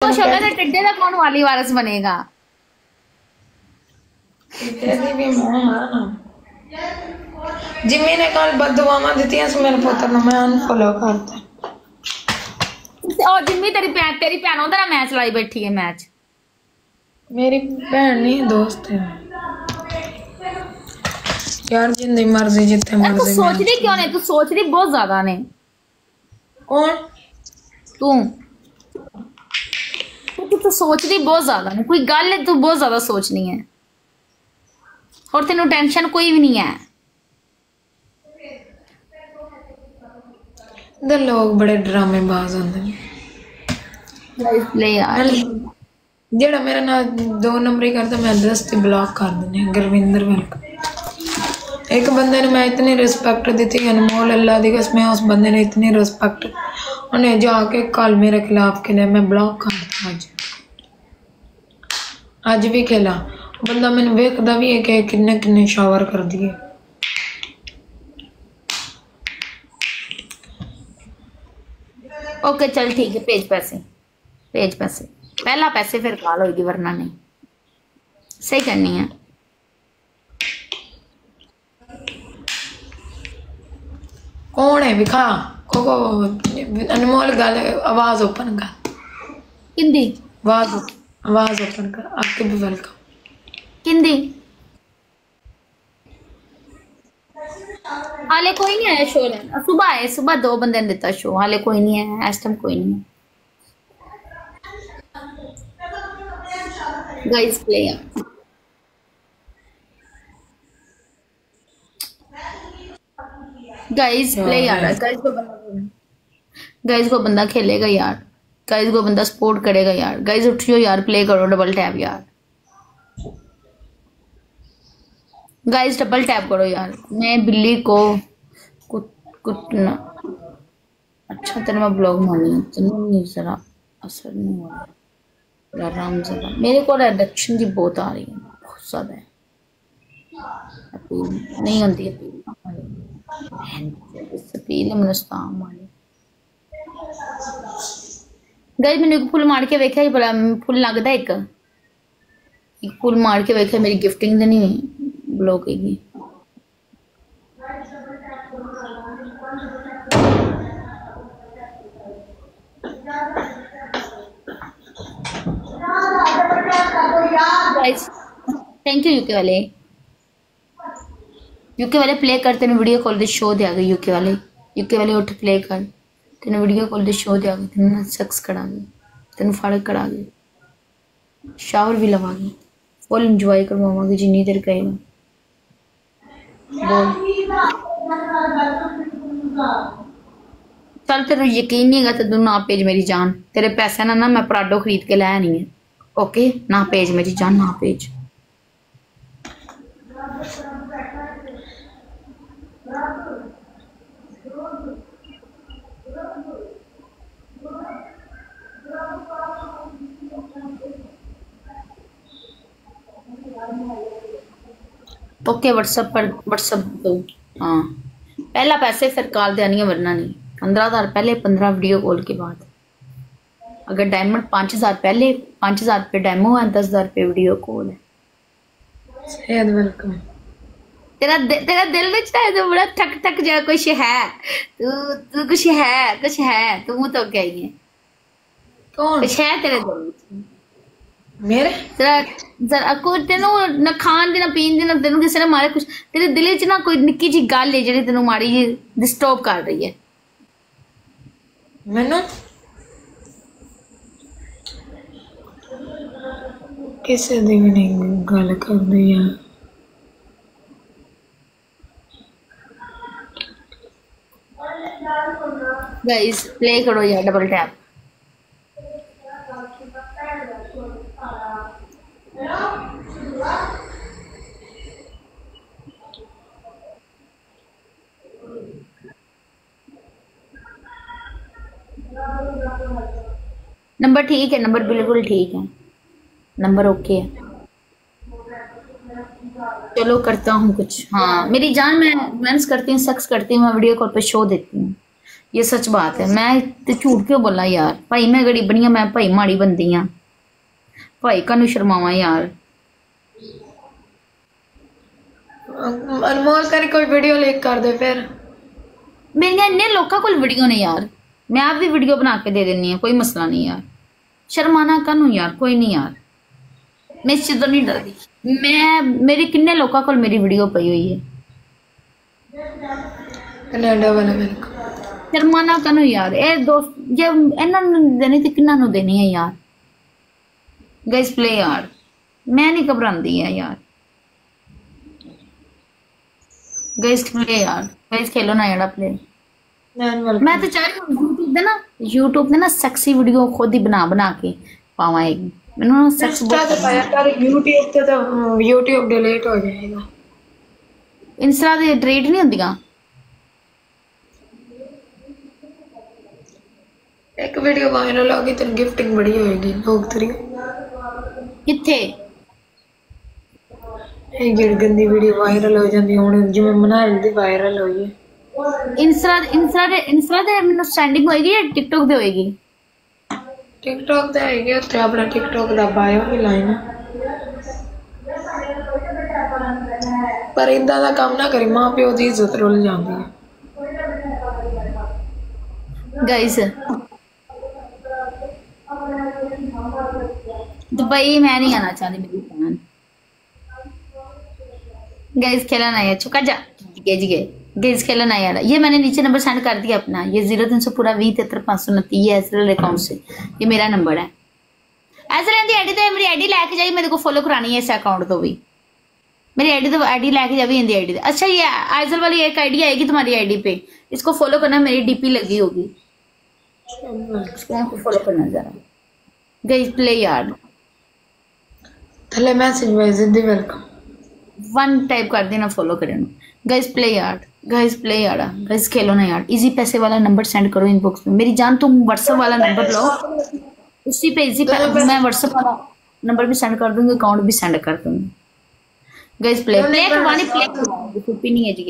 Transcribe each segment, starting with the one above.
खुश होगा तो टिड्डे का कौन वाली वारिस बनेगा? तेरी भी मां जिम्मी ने कल बददुआवां दित्तियां सी मेरे पुत्र ने, मैं अनफॉलो करता। और जिम्मी तेरी भैन ओहदे नाल मैच लाई बैठी है। मैच मेरी भैन नहीं दोस्त है यार, जिंदी मर्जी जिथे तू मर्जी। सोच रही क्यों नहीं? तू सोच रही बहुत ज्यादा ने। कौन? तू तू सोच रही बहुत ज्यादा ने। कोई गल है, तू बहुत ज्यादा सोचनी है और तेनू टेंशन कोई भी नहीं है। इधर लोग बड़े ड्रामेबाज होंदे ने। ले यार जेड़ा मेरा ना 2 नंबरी करता मैं 10 ते ब्लॉक कर देने। गुरविंदर वेलकम। एक बंदे ने मैं इतनी रिस्पेक्ट दी थी, अनमोल अल्लाह दी कसम, उस बंदे ने इतनी रिस्पेक्ट उन्हें जाके कल मेरे खिलाफ खेले, मैं ब्लॉक कर दिया। आज भी खेला बंदा, मैंने वेखदा भी है कि किन्ने किन्ने शावर कर दिए। ओके चल ठीक है, भेज पैसे, भेज पैसे। पहला पैसे फिर कॉल होगी, वरना नहीं। सही करनी है। कौन है विखा को अनमोल गल आवाज ओपन कर। किंदी आवाज ओपन कर। आपके भी वेलकम। किंदी हाले कोई नहीं आया शो लेना। सुबह आए, सुबह 2 बंदे ने दिता शो, हाले कोई नहीं है। इस टाइम कोई नहीं है। गाइस प्ले गाइस प्ले यार। गाइस को बंदा खेलेगा यार। गाइस को बंदा सपोर्ट करेगा यार। गाइस उठियो यार, प्ले करो, डबल टैप यार। गाइस डबल टैप करो यार। मैं बिल्ली को कुटना। अच्छा तेरे मैं ब्लॉग मानी नहीं, जरा असर नहीं हो रहा। आराम जरा मेरे को रिडक्शन की बहुत आ रही है, बहुत ज्यादा है। नहीं होती अपील मनस्ताम वाली। गाइस मैंने एक फुल मार के वेखा ही, बड़ा फुल लगता है। एक फुल मार के वेखा, मेरी गिफ्टिंग तो नहीं ब्लॉक होगी। गाइस थैंक यू यूके वाले। यूके वाले प्ले कर, तेन वीडियो कॉल दे शो दे गए। यूके वाले उठ प्ले कर, तेन वीडियो कॉल दे शो दे गए। तेन सक्स करा गए, तेन फड़ करा गए, शावर भी लवागी, फुल इंजॉय करवावांगे जिन्नी देर कहेगा। बोल चल, तेरे यकीन नहीं है तो तू ना भेज मेरी जान। तेरे पैसे ना मैं पराडो खरीद के लाया नहीं है। ओके ना भेज मेरी जान, ना भेज। ओके व्हाट्सएप दो। हाँ पहला पैसे फिर कॉल देनी है, वरना नहीं। 15,000 पहले, 15 वीडियो कॉल के बाद। अगर डायमंड 5,000 पहले, 5,000 रुपये डेमो है, 10,000 रुपये वीडियो कॉल है। वेलकम। तेरा दिल में चाहे तो बड़ा ठक ठक जा कुछ है। तू कुछ है तू तो क्या ही है। कौन कुछ है तेरे दिल में? मेरे जरा कोई तेनू ना खान दी ना पीन दी ना तेनू किसी ने मारे कुछ। तेरे दिल च ना कोई निक्की जी गल है जी तेनू माड़ी जी डिस्टर्ब कर रही है। मैनू किसी दी भी नहीं गल कर दी है। गाइस प्ले करो यार, डबल टैप। नंबर ठीक है, नंबर बिल्कुल ठीक है, नंबर ओके है। चलो करता हूँ कुछ। हाँ मेरी जान, मैं मेंस करती हूँ, सेक्स करती हूँ, मैं वीडियो कॉल पे शो देती हूँ। ये सच बात है। मैं ते झूठ क्यों बोला यार, भाई मैं गरीबनी हाँ, मैं भाई माड़ी बंदी हाँ, भाई कानू शर्मावा यार। अनमोल तेरी कोई वीडियो लीक कर दे फिर। मेरिया इन्ने लोगों को वीडियो ने यार, मैं आप भी वीडियो बना के दे देनी है, कोई मसला नहीं यार। शर्माना कानू यार, कोई नहीं यार, मैं इस चीज तो नहीं डरती। मैं मेरी किन्ने लोगों को मेरी वीडियो पई हुई है। कनाडा वाला मेरे को शर्माना कानू यार, ए दोस्त जे इन्होंने देनी थी किन्ना नु देनी है यार। गाइस प्ले यार, मैं नहीं घबराती है यार। गाइस प्ले यार, गाइस खेलो ना यार प्ले। मैं तो चाह रही हूँ यूट्यूब पे ना सेक्सी वीडियो खुद ही बना बना के पावाएगी। मैंने ना सेक्स यूट्यूब डिलीट हो जाएगा। इंस्टा दे डिलीट नहीं होंदियां। एक वीडियो वायरल होगी तो गिफ्टिंग बड़ी होएगी लोग तेरी किथे ਇਹ ਜਿਹੜੀ ਗੰਦੀ ਵੀਡੀਓ ਵਾਇਰਲ ਹੋ ਜਾਂਦੀ ਹੁਣ ਜਿਵੇਂ ਮਨਾਲ ਦੀ ਵਾਇਰਲ ਹੋਈ ਹੈ। इंस्टा दे ਮੈਨੂੰ ਸਟੈਂਡਿੰਗ ਹੋਏਗੀ ਜਾਂ ਟਿਕਟੌਕ ਤੇ ਹੋਏਗੀ? ਟਿਕਟੌਕ ਤੇ ਆਏਗੀ, ਉੱਥੇ ਆਪਣਾ ਟਿਕਟੌਕ ਦਾ ਬਾਇਓ ਵੀ ਲਾਈਨ ਪਰ ਇੰਦਾ ਦਾ ਕੰਮ ਨਾ ਕਰੀ, ਮਾਂ ਪਿਓ ਦੀ ਇੱਜ਼ਤ ਰੁੱਲ ਜਾਂਦੀ ਹੈ। गाइस दुबई मैं नहीं आना चाहती मेरी बहन। गाइस खेला ना यार, चुका जा गाइस खेला ना यार। ये मैंने नीचे नंबर सेंड कर दिया अपना, ये 0300 पूरा 2073 ये एसएल अकाउंट से, ये मेरा नंबर है। एसएल दी आईडी तो मेरी आईडी लेके जाइए, मेरे को फॉलो करानी है इस अकाउंट तो भी, मेरी आईडी तो आईडी लेके जाइए इंदी आईडी। अच्छा ये आइजल वाली एक आईडी आएगी तुम्हारी आईडी पे, इसको फॉलो करना, मेरी डीपी लगी होगी, इसको फॉलो करना जरा। गाइस प्ले यार, थले मैसेज भेज दे वेलकम वन टाइप कर देना, फॉलो करे। गाइस प्ले यार, गाइस प्ले यार, गाइस खेलो ना यार। इजी पैसे वाला नंबर सेंड करो इनबॉक्स में, मेरी जान तुम व्हाट्सएप वाला नंबर लो, उसी पे इजी मैं व्हाट्सएप वाला नंबर भी सेंड कर दूंगी, अकाउंट भी सेंड कर दूंगी। गाइस प्ले करवानी, प्ले करवानी, कॉपी नहीं है जी।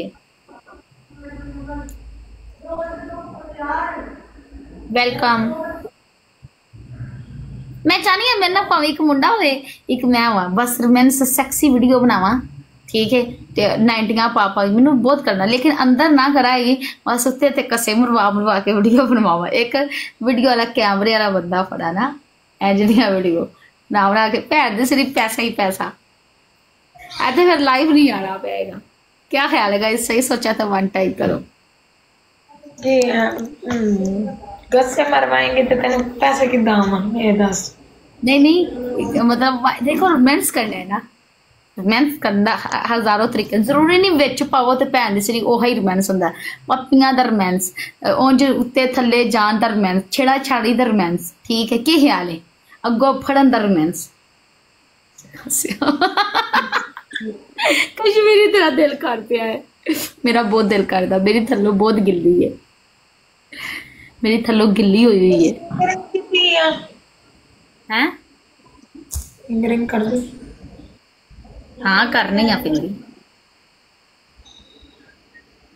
वेलकम। मैं चाहनी है मेरे ना भावे एक मुंडा होए एक मैं हुआ, बस मैं सेक्सी वीडियो बनावा, ठीक है, ते 90 पा मैनू बहुत करना, लेकिन अंदर ना कराएगी, बस उत्ते ते कसे मरवा के वीडियो बनवावा। एक वीडियो वाला कैमरे वाला बंदा फड़ा ना, ए जिहड़ियां वीडियो ना बना के भैन दे सिर्फ पैसा ही पैसा, ऐसे फिर लाइव नहीं आना पड़ेगा। क्या ख्याल है गाइस, सही सोचा था, वन टाइप करो। गस से मरवाएंगे तो तेन पैसे की दाम है, ये दस नहीं मतलब देखो रोमांस करना है ना, रोमांस करना हजारों तरीके, जरूरी नहीं विच पावो तो भैन दी सिरी ओही रोमांस हुंदा, पप्पियां दा रोमांस, उंज उत्ते थल्ले जान दा रोमांस, छेड़ा छाड़ी दा रोमांस, ठीक है, की ख्याल है, अगो फड़न दा रोमांस। कश्मीरी तेरा दिल कर पिया है, मेरा बहुत दिल करदा, मेरी थल्लो बहुत गिल्ली है, मेरी थल्लो गिल्ली हुई है। हैं फिंगरिंग कर दो? हाँ करनी है फिंगरिंग,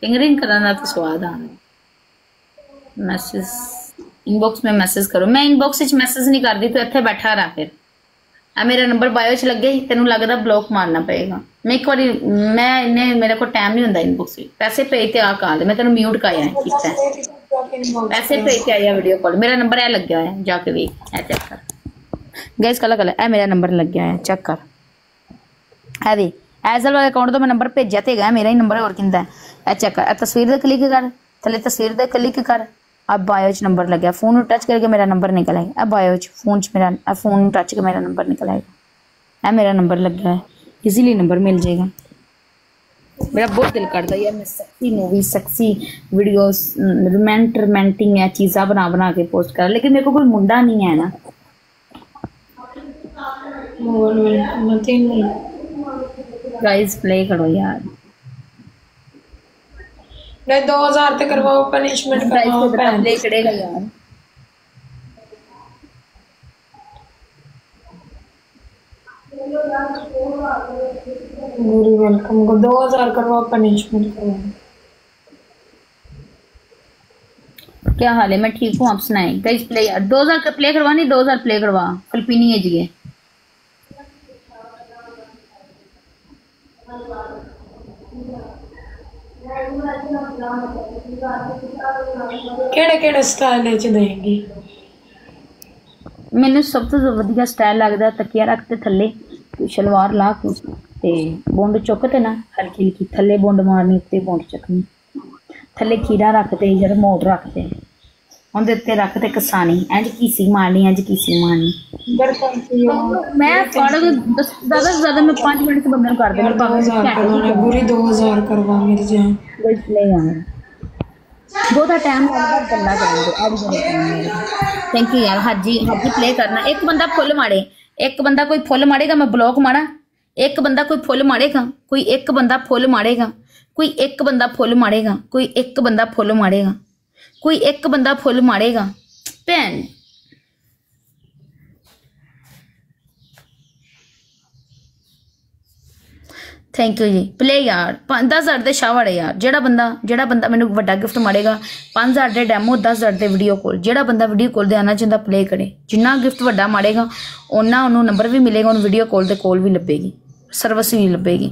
फिंगरिंग करना तो स्वाद आना। मैसेज इनबॉक्स में मैसेज करो, मैं इनबॉक्स में मैसेज नहीं करती, तो इत्थे बैठा रहा फिर। आ मेरा नंबर बायो च लगे, तेनू लगदा ब्लॉक मारना पड़ेगा। मैं एक बारी मैं इन्ने मेरे को टाइम नहीं हुंदा इनबॉक्स में, पैसे भेज ते आ कॉल, मैं तेनू म्यूट कराया है, ठीक है, पैसे भेज के आया वीडियो कॉल, मेरा नंबर है लग गया है, जाके देख ऐ चेक कर। गाइस कल ए मेरा नंबर लग गया है, चेक कर, है दी एजल वाले अकाउंट तो मैं नंबर भेजा तो है, मेरा ही नंबर है, और किंदा है, चेक कर, तस्वीर दे क्लिक कर, थले तस्वीर दे क्लिक कर, अब बायो च नंबर लग गया, फोन टच करके मेरा नंबर निकल आएगा, अब बायो च फोन च मेरा फोन टच के मेरा नंबर निकल आएगा, है मेरा नंबर लग गया है, इजीली नंबर मिल जाएगा। मेरा बहुत दिल करता है यार मैं sexy movie, sexy videos, romantic है चीज़ा बना बना के पोस्ट कर, लेकिन मेरे को कोई मुंडा नहीं है ना। गाइस प्ले करो यार, 2000 तक करवाओ, पनिशमेंट करवाओ, प्ले करेगा यार। गुरु वेलकम को 2000 करवाओ, पनिशमेंट करवाओ। क्या हाल है? मैं ठीक हूँ, आप सुनाए। गाइस प्ले यार 2000 का प्ले करवा, नहीं 2000 प्ले करवा। फिलिपीनी है जी ये। केड़े केड़े स्टाइल च देंगी? मैंने सब तो वधिया स्टाइल लगता तकिया रख के थले शलवार ला के ते बुंड चुक ते ना हल्की हल्की थले बुंड मारनी, उत्ते बुंड चुकनी, थले खीरा रखते जरा मोट रखते उनके उत्ते रखते कसानी, इंज कीसी मारनी, इंज कीसी मारनी। मैं ज्यादा से ज्यादा मैं 5 मिनट से बंदे कर देना। 2000 करवा मेरी जान। बहुत टाइम लगता गल्ला करेंगे। थैंक यू यार। हाजी हाजी प्ले करना। एक बंदा फुल मारे, एक बंदा कोई फुल मारेगा मैं ब्लॉक मारा। एक बंदा कोई फुल मारेगा, कोई एक बंदा फुल मारेगा, कोई एक बंदा फुल मारेगा, कोई एक बंदा फुल मारेगा, कोई एक बंदा फुल मारेगा। भैन थैंक यू जी। प्ले यार 10,000 के शाह वाले यार। जेड़ा बंदा मैंने वड्डा गिफ्ट मारेगा 5,000 के डैमो, 10,000 के वीडियो कॉल। जेड़ा बंदा वीडियो कॉल दे आना चाहता प्ले करे। जिन्ना गिफ्ट वड्डा मारेगा उन्ना उन्होंने नंबर भी मिलेगा, उन्होंने वीडियो कॉल के कॉल भी लभेगी, सर्विस भी लभेगी।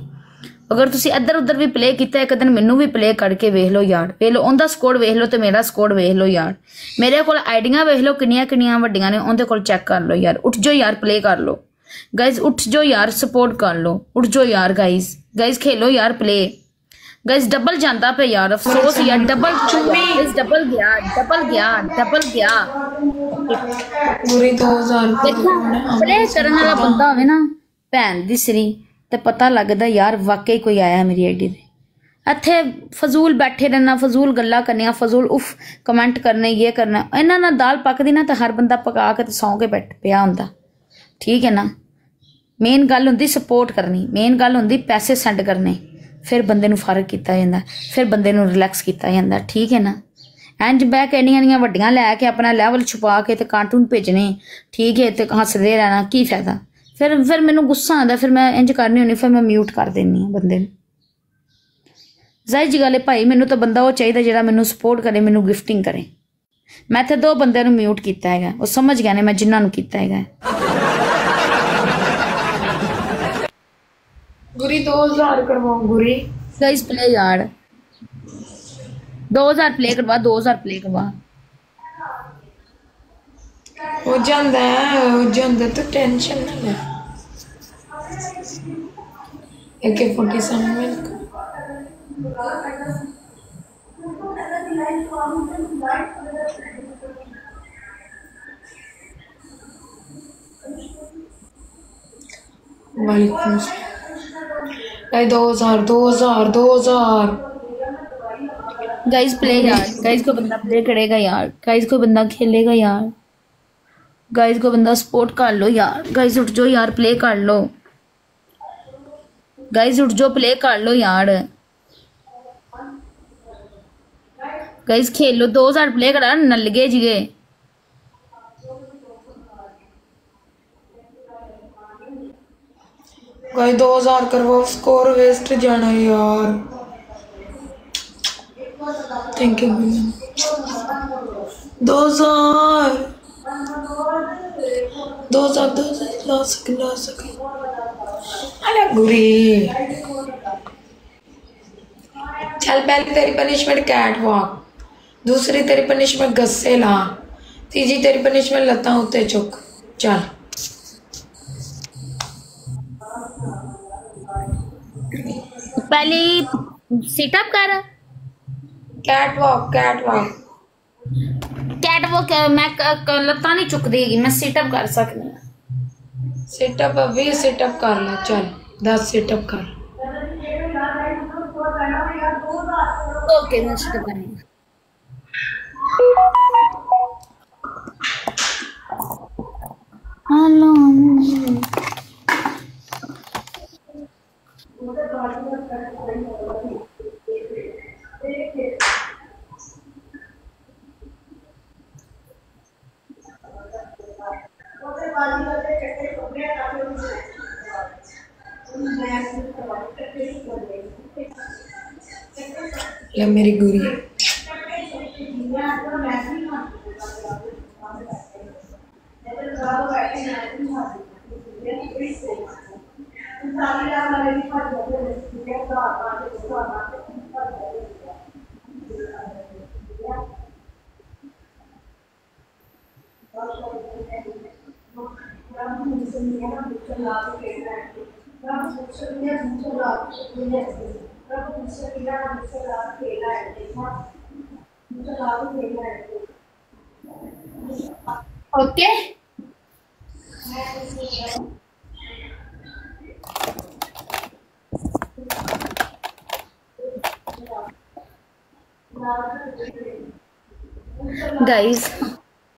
अगर तुसी इधर उधर भी प्ले किया एक दिन मैनू भी प्ले करके वेख लो यार। वेख लो उनका स्कोर वेख लो तो मेरा स्कोर वेख लो यार। मेरे को आइडिया वेख लो किनिया किनिया वड्डियां ने, उनके कोल चेक कर लो यार। उठ जाओ यार, प्ले कर लो गाइज, उठ जाओ यार, सपोर्ट कर लो, उठ जाओ यार गाइज। गाइज खेलो यार प्ले। गाइज डबल जाता पे यार, अफसोस यार। डबल डबल गया, डबल गया, डबल गया। पूरी 2000 प्ले करने वाला बंदा होवे ना भैन दी सरी तो पता लगता यार वाकई कोई आया मेरी आईडी ते। इत्थे फजूल बैठे रहना, फजूल गल्लां करनियां, फजूल उफ कमेंट करने, ये करना। इन्हां नाल दाल पकदी ना तो हर बंदा पका के सौ के बैठ पिया होंदा। ठीक है ना। मेन गल होंदी सपोर्ट करनी, मेन गल होंदी पैसे सेंड करने, फिर बंदे नूं फर्क कीता जांदा, फिर बंदे नूं रिलैक्स कीता जांदा। ठीक है ना। इंज बह के इन्नियां वड्डियां लैके अपना लैवल छुपा के ते कार्टून भेजने, ठीक है, तो हसदे रहना की फायदा। फिर मैनू गुस्सा आता, फिर मैं इंज करनी होनी, फिर मैं म्यूट कर देनी बंदे नूं। जाहिर जी गल है भाई, मैनू तो बंदा वो चाहिए जिहड़ा मैनू सपोर्ट करे, मैनू गिफ्टिंग करे। मैं इत्थे 2 बंदे नूं म्यूट कीता है, वो समझ गए ने मैं जिन्हां नूं कीता है। गुरी 2000 करवाऊं गुरी। गाइस प्ले यार 2000 प्ले करवा, 2000 प्ले करवा। हो जाता है, हो जाता तो टेंशन ना ले। AK-47 मिल वालेकुम सलाम। 2000 2000 2000। गाइस प्ले यार। गाइस को बंदा प्ले करेगा यार। गाइस को बंदा खेलेगा यार। गाइस को बंदा सपोर्ट कर लो यार। गाइस उठ जाओ यार, प्ले कर लो। गाइस उठ जाओ, प्ले कर लो यार। गाइस खेलो, 2000 प्ले करा नल गए जिगे। गाइस 2000 करवाओ, स्कोर वेस्ट जाना यार। थैंक यू 2000 ला सके। अरे गुरी चल, पहली तेरी पनिशमेंट कैट वॉक, दूसरी तेरी पनिशमेंट गस्से ला, तीजी तेरी पनिशमेंट लत्ता उत्ते चुक। चल पहली सिटअप कर। कैट वॉक कैट वॉक मैं लत्ता नहीं चुकदी, मैं सिटअप कर सकनी। सिटअप अभी सिटअप कर ले। चल 10 सिटअप कर। ओके मैं सिटअप करेंगे। हेलो ले मेरी गुरी। Okay guys